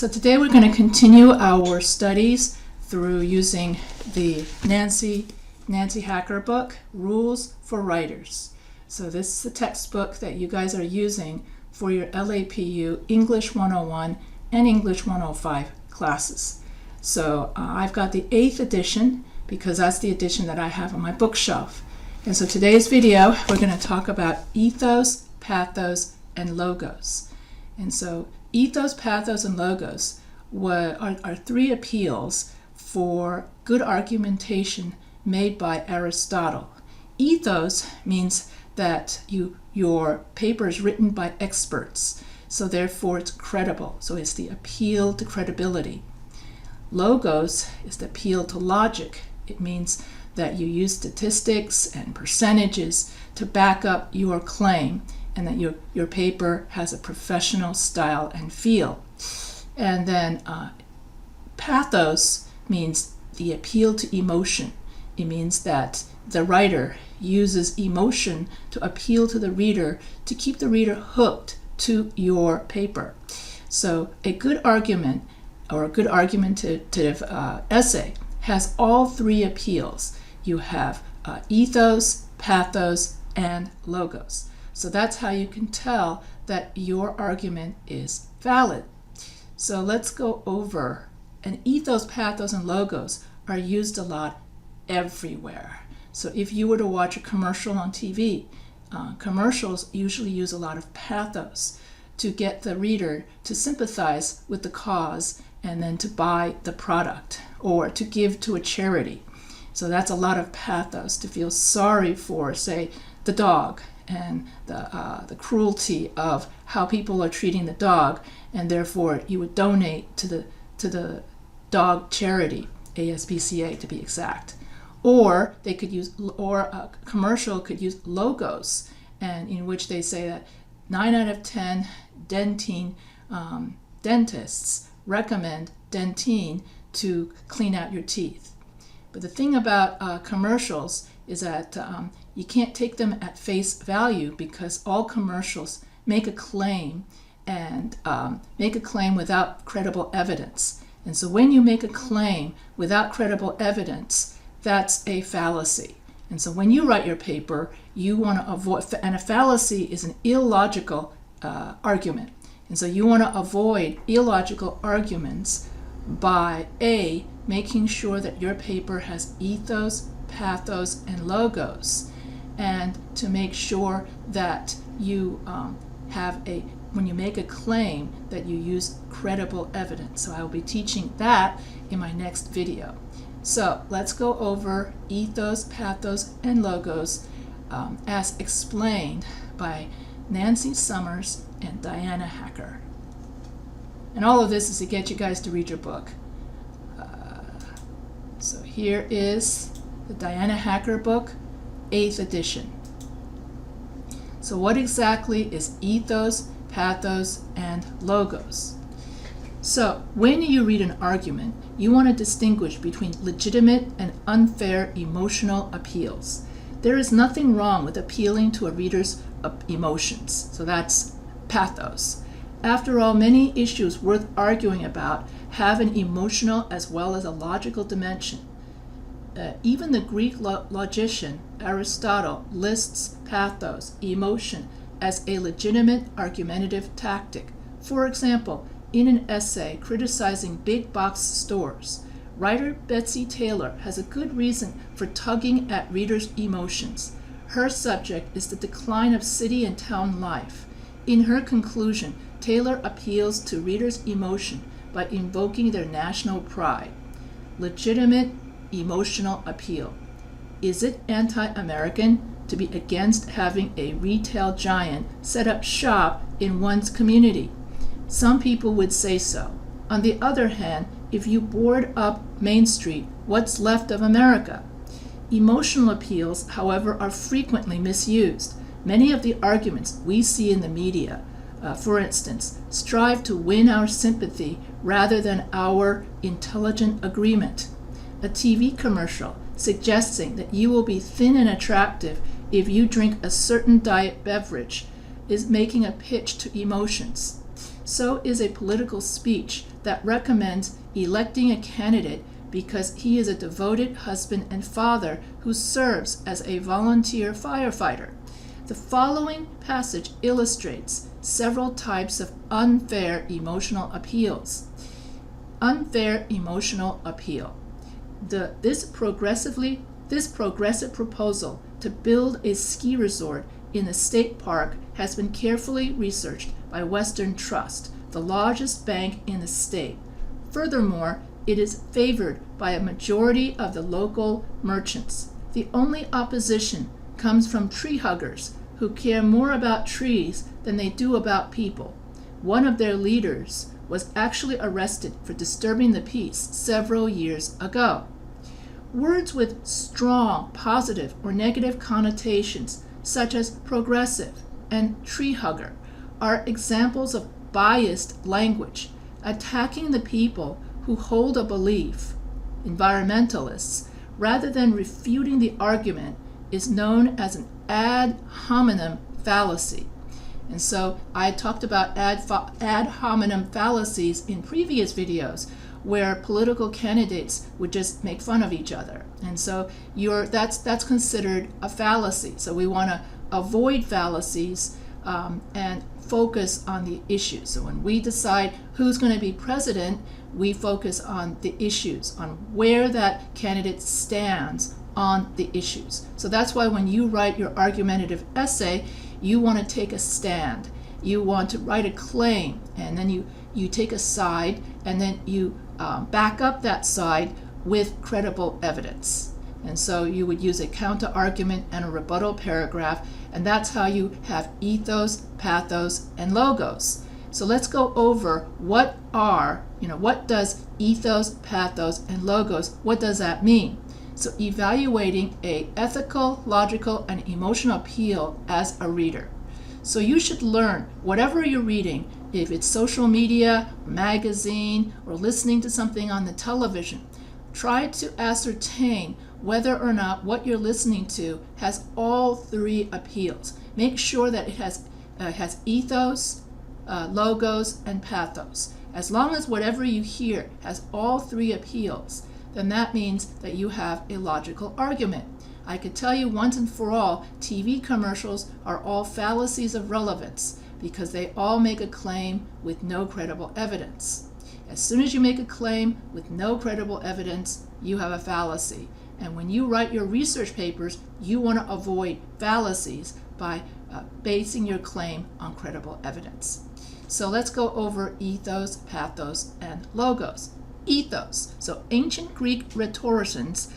So today we're going to continue our studies through using the Nancy Hacker book, Rules for Writers. So this is the textbook that you guys are using for your LAPU English 101 and English 105 classes. So I've got the 8th edition because that's the edition that I have on my bookshelf. And so today's video, we're going to talk about ethos, pathos, and logos. And so ethos, pathos, and logos are three appeals for good argumentation made by Aristotle. Ethos means that your paper is written by experts, so therefore it's credible. So it's the appeal to credibility. Logos is the appeal to logic. It means that you use statistics and percentages to back up your claim, and that your paper has a professional style and feel. And then pathos means the appeal to emotion. It means that the writer uses emotion to appeal to the reader, to keep the reader hooked to your paper. So a good argument or a good argumentative essay has all three appeals. You have ethos, pathos, and logos. So that's how you can tell that your argument is valid. So let's go over. And ethos, pathos, and logos are used a lot everywhere. So if you were to watch a commercial on TV, commercials usually use a lot of pathos to get the reader to sympathize with the cause and then to buy the product or to give to a charity. So that's a lot of pathos, to feel sorry for, say, the dog and the cruelty of how people are treating the dog, and therefore you would donate to the dog charity, ASPCA to be exact. Or they could use, or a commercial could use logos, and in which they say that 9 out of 10 dentists recommend Dentyne to clean out your teeth. But the thing about commercials is that you can't take them at face value, because all commercials make a claim and make a claim without credible evidence. And so when you make a claim without credible evidence, that's a fallacy. And so when you write your paper, you want to avoid, and a fallacy is an illogical argument. And so you want to avoid illogical arguments by A, making sure that your paper has ethos, pathos, and logos, and to make sure that you when you make a claim, that you use credible evidence. So I will be teaching that in my next video. So let's go over ethos, pathos, and logos as explained by Nancy Summers and Diana Hacker. And all of this is to get you guys to read your book. So here is the Diana Hacker book, 8th edition. So what exactly is ethos, pathos, and logos? So when you read an argument, you want to distinguish between legitimate and unfair emotional appeals. There is nothing wrong with appealing to a reader's emotions. So that's pathos. After all, many issues worth arguing about have an emotional as well as a logical dimension. Even the Greek logician Aristotle lists pathos, emotion, as a legitimate argumentative tactic. For example, in an essay criticizing big box stores, writer Betsy Taylor has a good reason for tugging at readers' emotions. Her subject is the decline of city and town life. In her conclusion, Taylor appeals to readers' emotion by invoking their national pride. Legitimate emotional appeal. Is it anti-American to be against having a retail giant set up shop in one's community? Some people would say so. On the other hand, if you board up Main Street, what's left of America? Emotional appeals, however, are frequently misused. Many of the arguments we see in the media, for instance, strive to win our sympathy rather than our intelligent agreement. A TV commercial suggesting that you will be thin and attractive if you drink a certain diet beverage is making a pitch to emotions. so is a political speech that recommends electing a candidate because he is a devoted husband and father who serves as a volunteer firefighter. The following passage illustrates several types of unfair emotional appeals. Unfair emotional appeal. This progressive proposal to build a ski resort in a state park has been carefully researched by Western Trust, the largest bank in the state. Furthermore, it is favored by a majority of the local merchants. The only opposition comes from tree huggers who care more about trees than they do about people. One of their leaders was actually arrested for disturbing the peace several years ago. Words with strong positive or negative connotations, such as progressive and tree hugger, are examples of biased language, attacking the people who hold a belief, environmentalists, rather than refuting the argument, is known as an ad hominem fallacy. And so I talked about ad hominem fallacies in previous videos, where political candidates would just make fun of each other. And so that's considered a fallacy. So we want to avoid fallacies and focus on the issues. So when we decide who's going to be president, we focus on the issues, on where that candidate stands on the issues. So that's why when you write your argumentative essay, you want to take a stand. You want to write a claim, and then you take a side, and then you back up that side with credible evidence. And so you would use a counter argument and a rebuttal paragraph, and that's how you have ethos, pathos, and logos. So let's go over what does ethos, pathos, and logos, what does that mean? So evaluating a ethical, logical, and emotional appeal as a reader. So you should learn whatever you're reading, if it's social media, magazine, or listening to something on the television. Try to ascertain whether or not what you're listening to has all three appeals. Make sure that it has ethos, logos, and pathos. As long as whatever you hear has all three appeals, then that means that you have a logical argument. I could tell you once and for all, TV commercials are all fallacies of relevance because they all make a claim with no credible evidence. As soon as you make a claim with no credible evidence, you have a fallacy. And when you write your research papers, you want to avoid fallacies by basing your claim on credible evidence. So let's go over ethos, pathos, and logos. Ethos. So ancient Greek rhetoricians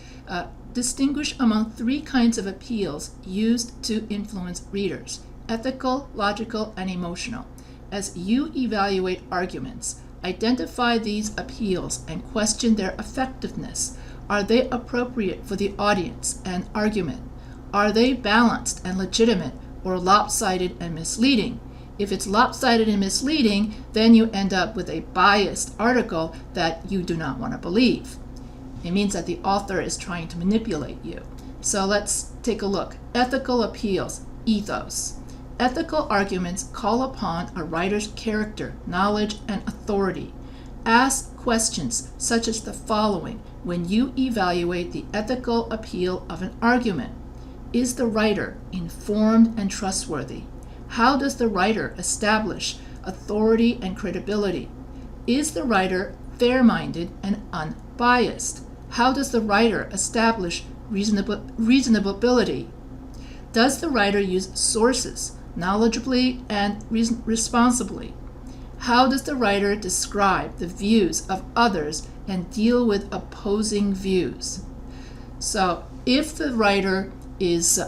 distinguish among three kinds of appeals used to influence readers: ethical, logical, and emotional. As you evaluate arguments, identify these appeals and question their effectiveness. Are they appropriate for the audience and argument? Are they balanced and legitimate, or lopsided and misleading? If it's lopsided and misleading, then you end up with a biased article that you do not want to believe. It means that the author is trying to manipulate you. So let's take a look. Ethical appeals, ethos. Ethical arguments call upon a writer's character, knowledge, and authority. Ask questions such as the following when you evaluate the ethical appeal of an argument. Is the writer informed and trustworthy? How does the writer establish authority and credibility? Is the writer fair-minded and unbiased? How does the writer establish reasonability? Does the writer use sources knowledgeably and responsibly? How does the writer describe the views of others and deal with opposing views? So if the writer is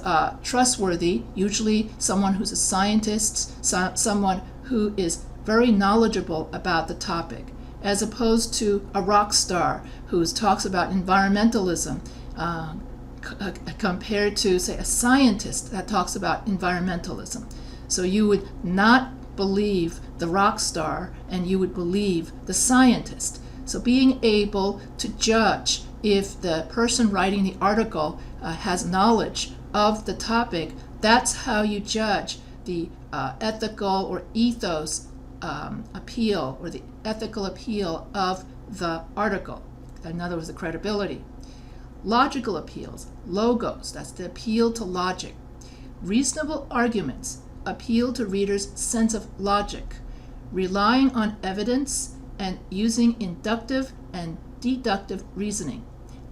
trustworthy, usually someone who's a scientist, someone who is very knowledgeable about the topic, as opposed to a rock star who talks about environmentalism, compared to, say, a scientist that talks about environmentalism. So you would not believe the rock star and you would believe the scientist. So being able to judge if the person writing the article has knowledge of the topic, that's how you judge the ethical or ethos appeal or the ethical appeal of the article. In other words, the credibility. Logical appeals, logos, that's the appeal to logic. Reasonable arguments appeal to readers' sense of logic, relying on evidence and using inductive and deductive reasoning.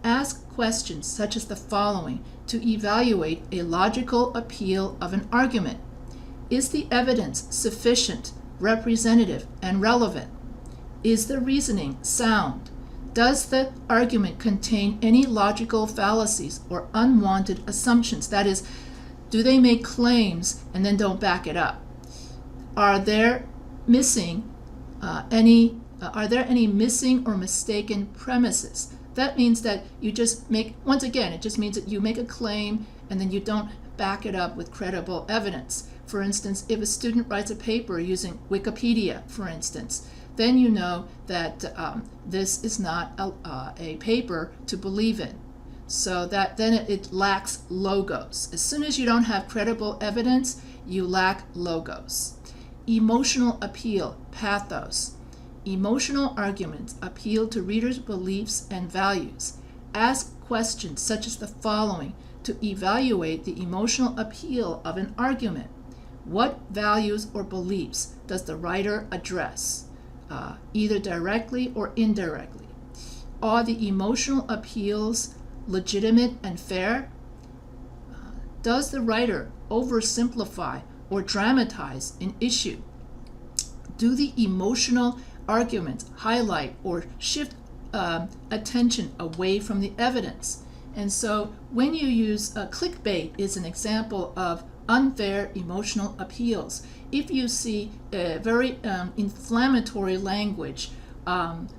Ask questions such as the following to evaluate a logical appeal of an argument. Is the evidence sufficient, representative, and relevant? Is the reasoning sound? Does the argument contain any logical fallacies or unwanted assumptions? That is, do they make claims and then don't back it up? Are there any missing or mistaken premises? That means that you just make, once again, it just means that you make a claim and then you don't back it up with credible evidence. For instance, if a student writes a paper using Wikipedia, for instance, then you know that this is not a paper to believe in. So that then it lacks logos. As soon as you don't have credible evidence, you lack logos. Emotional appeal, pathos. Emotional arguments appeal to readers' beliefs and values. Ask questions such as the following to evaluate the emotional appeal of an argument. What values or beliefs does the writer address, either directly or indirectly? Are the emotional appeals legitimate and fair? Does the writer oversimplify or dramatize an issue? Do the emotional arguments highlight or shift attention away from the evidence? And so when you use clickbait is an example of unfair emotional appeals. If you see very inflammatory language,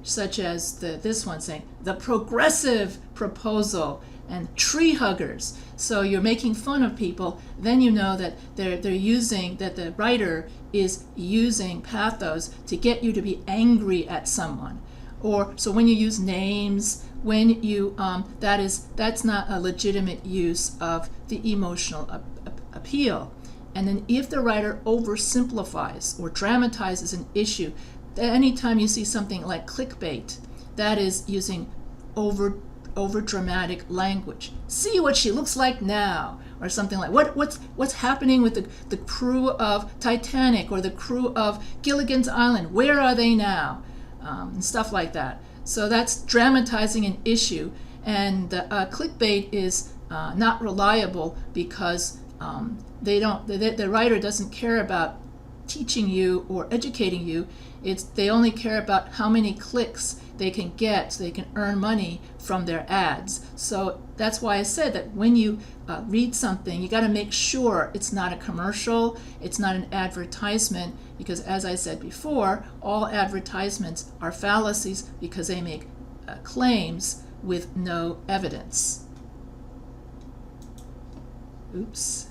such as this one saying the progressive proposal and tree huggers, so you're making fun of people, then you know that the writer is using pathos to get you to be angry at someone. Or so when you use names, when you that's not a legitimate use of the emotional appeal. And then if the writer oversimplifies or dramatizes an issue, anytime you see something like clickbait, that is using over dramatic language. See what she looks like now, or something like what's happening with the crew of Titanic or the crew of Gilligan's Island? Where are they now? And stuff like that. So that's dramatizing an issue, and clickbait is not reliable because the writer doesn't care about teaching you or educating you. They only care about how many clicks they can get so they can earn money from their ads. So that's why I said that when you read something, you got to make sure it's not a commercial, it's not an advertisement, because as I said before, all advertisements are fallacies because they make claims with no evidence. Oops.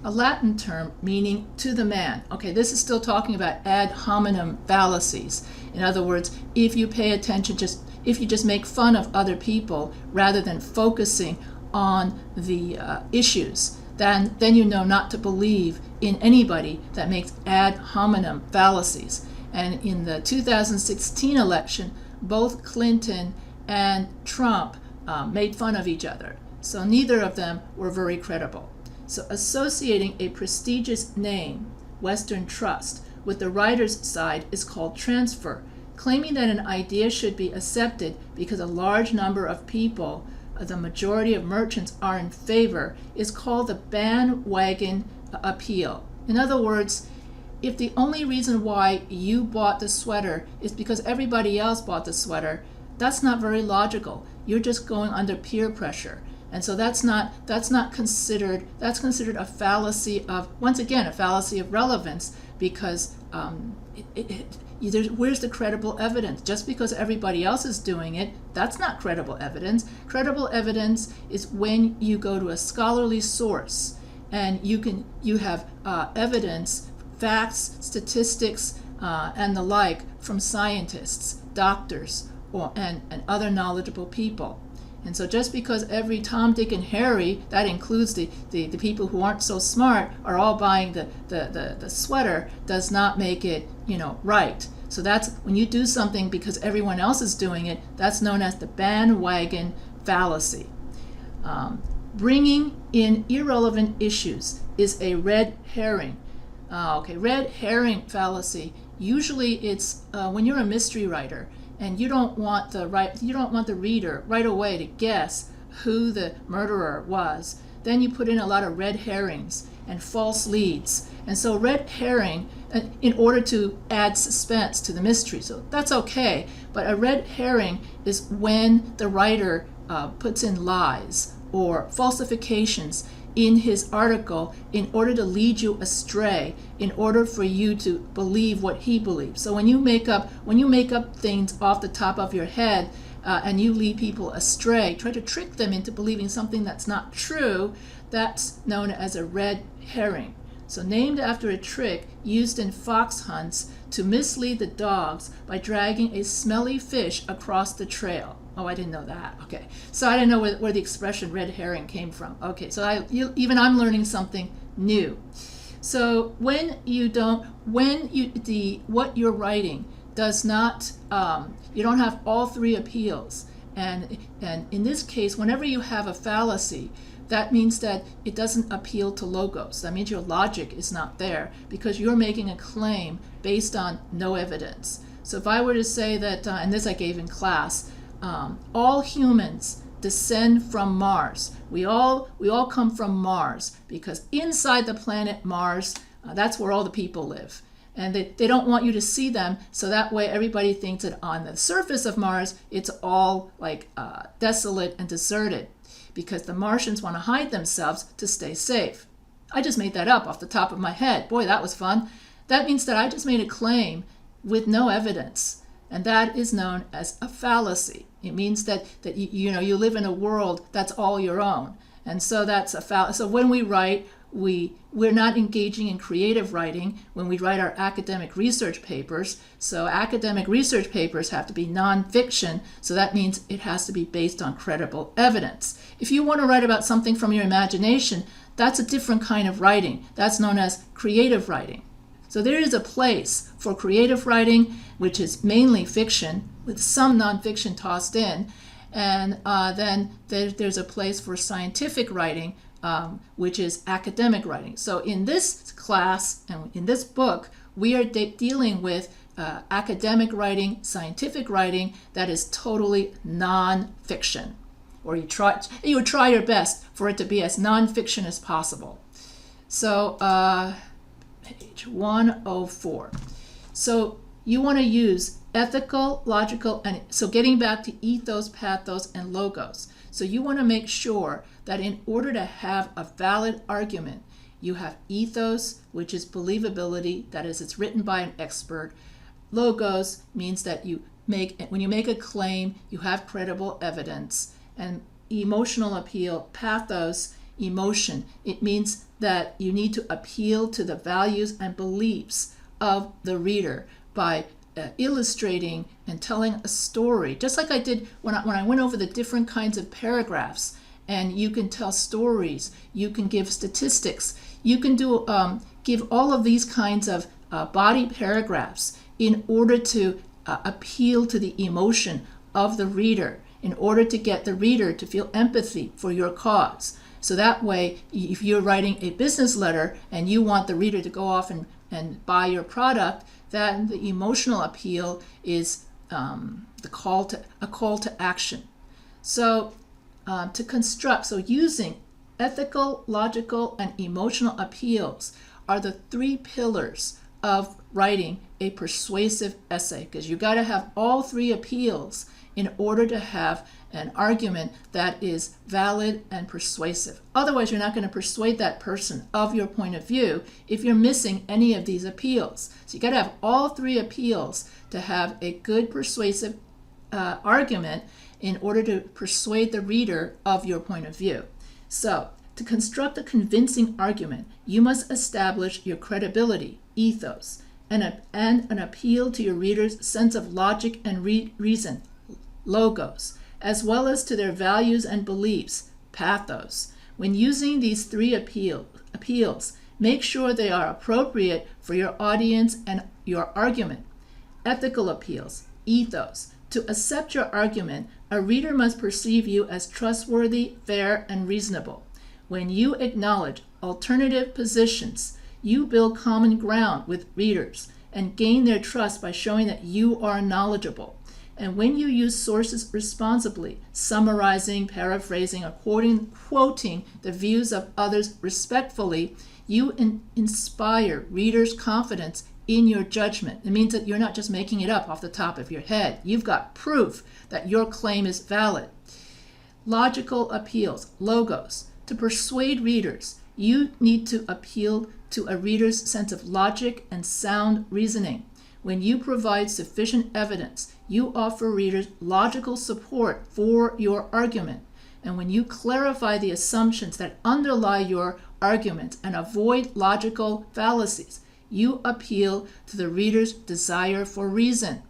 A Latin term meaning to the man. Okay, this is still talking about ad hominem fallacies. In other words, if you pay attention, if you just make fun of other people rather than focusing on the issues, then you know not to believe in anybody that makes ad hominem fallacies. And in the 2016 election, both Clinton and Trump made fun of each other. So neither of them were very credible. So associating a prestigious name, Western Trust, with the writer's side is called transfer. Claiming that an idea should be accepted because a large number of people, the majority of merchants, are in favor is called the bandwagon appeal. In other words, if the only reason why you bought the sweater is because everybody else bought the sweater, that's not very logical. You're just going under peer pressure. And so that's considered a fallacy of, once again, a fallacy of relevance, because where's the credible evidence? Just because everybody else is doing it, that's not credible evidence. Credible evidence is when you go to a scholarly source and you have evidence, facts, statistics, and the like from scientists, doctors, and other knowledgeable people. And so just because every Tom, Dick, and Harry, that includes the people who aren't so smart, are all buying the sweater, does not make it, right. So that's when you do something because everyone else is doing it, that's known as the bandwagon fallacy. Bringing in irrelevant issues is a red herring. Red herring fallacy. Usually it's when you're a mystery writer and you don't want the reader right away to guess who the murderer was. Then you put in a lot of red herrings and false leads. And so red herring, in order to add suspense to the mystery. So that's okay. But a red herring is when the writer puts in lies or falsifications in his article in order to lead you astray, in order for you to believe what he believes. So when you make up things off the top of your head and you lead people astray, try to trick them into believing something that's not true, that's known as a red herring. So named after a trick used in fox hunts to mislead the dogs by dragging a smelly fish across the trail. Oh, I didn't know that. Okay, so I didn't know where the expression red herring came from. Okay, so I'm learning something new. So what you're writing does not, you don't have all three appeals, and in this case, whenever you have a fallacy, that means that it doesn't appeal to logos. That means your logic is not there because you're making a claim based on no evidence. So if I were to say that, and this I gave in class, all humans descend from Mars. We all come from Mars because inside the planet Mars, that's where all the people live. And they don't want you to see them, so that way everybody thinks that on the surface of Mars, it's all like desolate and deserted because the Martians want to hide themselves to stay safe. I just made that up off the top of my head. Boy, that was fun. That means that I just made a claim with no evidence, and that is known as a fallacy. It means that you live in a world that's all your own, and so that's a fallacy. So when we write, we're not engaging in creative writing when we write our academic research papers. So academic research papers have to be nonfiction, so that means it has to be based on credible evidence. If you want to write about something from your imagination, that's a different kind of writing. That's known as creative writing. So there is a place for creative writing, which is mainly fiction, with some nonfiction tossed in, and then there's a place for scientific writing, which is academic writing. So in this class and in this book, we are dealing with academic writing, scientific writing that is totally non-fiction. Or you would try your best for it to be as non-fiction as possible. So page 104. So you want to use ethical, logical, and so getting back to ethos, pathos, and logos. So you want to make sure that in order to have a valid argument, you have ethos, which is believability, that is, it's written by an expert. Logos means that when you make a claim, you have credible evidence. And emotional appeal, pathos, emotion, it means that you need to appeal to the values and beliefs of the reader by illustrating and telling a story, just like I did when I went over the different kinds of paragraphs. And you can tell stories, you can give statistics, you can give all of these kinds of body paragraphs in order to appeal to the emotion of the reader, in order to get the reader to feel empathy for your cause. So that way, if you're writing a business letter and you want the reader to go off and buy your product, then the emotional appeal is a call to action. So to construct, so using ethical, logical, and emotional appeals are the three pillars of writing a persuasive essay, because you got to have all three appeals in order to have an argument that is valid and persuasive. Otherwise, you're not going to persuade that person of your point of view if you're missing any of these appeals. So you got to have all three appeals to have a good persuasive argument in order to persuade the reader of your point of view. So to construct a convincing argument, you must establish your credibility, ethos, and an appeal to your reader's sense of logic and reason, logos, as well as to their values and beliefs, pathos. When using these three appeals, make sure they are appropriate for your audience and your argument. Ethical appeals, ethos. To accept your argument, a reader must perceive you as trustworthy, fair, and reasonable. When you acknowledge alternative positions, you build common ground with readers and gain their trust by showing that you are knowledgeable. And when you use sources responsibly, summarizing, paraphrasing, or quoting the views of others respectfully, you inspire readers' confidence in your judgment. It means that you're not just making it up off the top of your head. You've got proof that your claim is valid. Logical appeals, logos. To persuade readers, you need to appeal to a reader's sense of logic and sound reasoning. When you provide sufficient evidence, you offer readers logical support for your argument. And when you clarify the assumptions that underlie your argument and avoid logical fallacies, you appeal to the reader's desire for reason.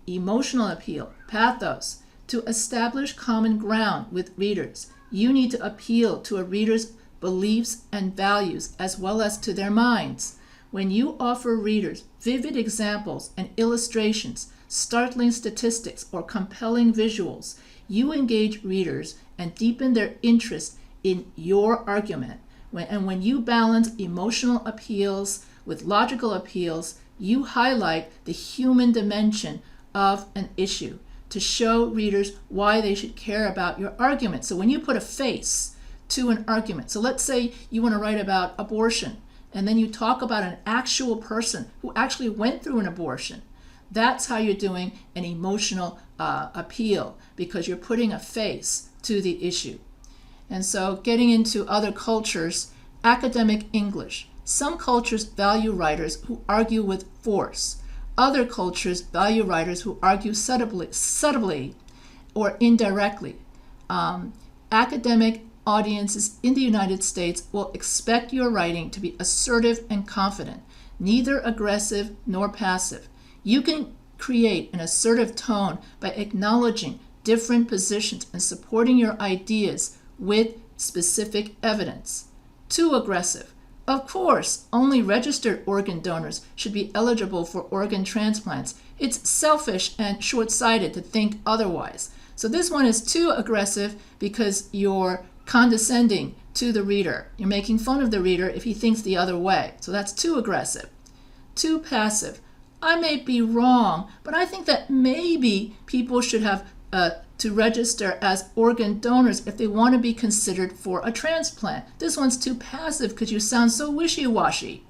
Emotional appeal, pathos. To establish common ground with readers, you need to appeal to a reader's beliefs and values as well as to their minds. When you offer readers vivid examples and illustrations, startling statistics, or compelling visuals, you engage readers and deepen their interest in your argument. When you balance emotional appeals with logical appeals, you highlight the human dimension of an issue to show readers why they should care about your argument. So when you put a face to an argument, so let's say you want to write about abortion, and then you talk about an actual person who actually went through an abortion. That's how you're doing an emotional appeal, because you're putting a face to the issue. And so getting into other cultures, academic English. Some cultures value writers who argue with force. Other cultures value writers who argue subtly or indirectly. Academic audiences in the United States will expect your writing to be assertive and confident, neither aggressive nor passive. You can create an assertive tone by acknowledging different positions and supporting your ideas with specific evidence. Too aggressive. Of course, only registered organ donors should be eligible for organ transplants. It's selfish and short-sighted to think otherwise. So this one is too aggressive because you're condescending to the reader. You're making fun of the reader if he thinks the other way. So that's too aggressive. Too passive. I may be wrong, but I think that maybe people should have to register as organ donors if they want to be considered for a transplant. This one's too passive because you sound so wishy-washy.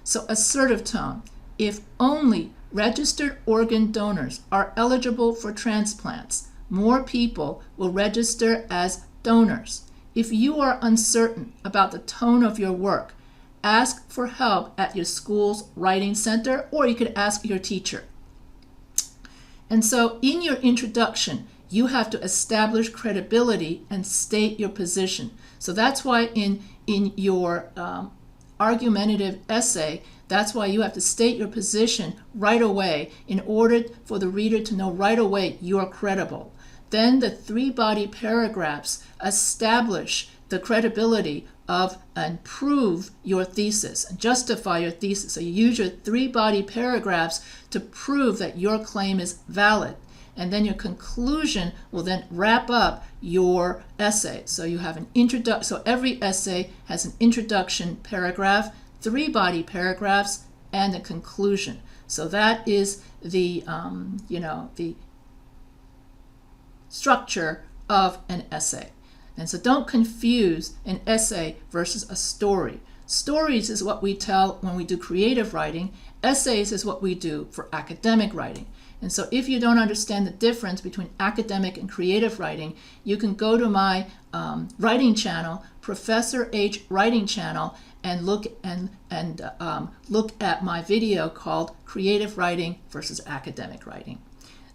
So assertive tone. If only registered organ donors are eligible for transplants, more people will register as donors. If you are uncertain about the tone of your work, ask for help at your school's writing center, or you could ask your teacher. And so in your introduction, you have to establish credibility and state your position. So that's why in your argumentative essay, that's why you have to state your position right away in order for the reader to know right away you're credible. Then the three body paragraphs establish the credibility of and prove your thesis and justify your thesis. So you use your three body paragraphs to prove that your claim is valid. And then your conclusion will then wrap up your essay. So you have an introduction. So every essay has an introduction paragraph, three body paragraphs, and a conclusion. So that is the the structure of an essay. And so don't confuse an essay versus a story. Stories is what we tell when we do creative writing. Essays is what we do for academic writing. And so if you don't understand the difference between academic and creative writing, you can go to my writing channel, Professor H Writing Channel, and look at my video called Creative Writing versus Academic Writing.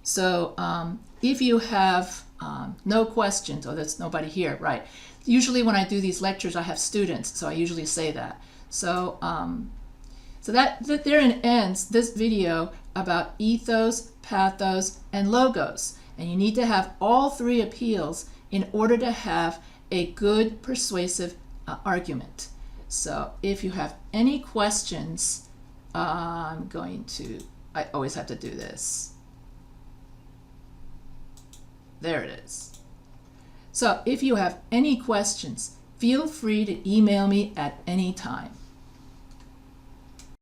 So if you have no questions, oh, there's nobody here, right? Usually when I do these lectures, I have students, so I usually say that. So that therein ends this video about ethos, pathos, and logos. And you need to have all three appeals in order to have a good persuasive argument. So if you have any questions, I always have to do this. There it is. So if you have any questions, feel free to email me at any time.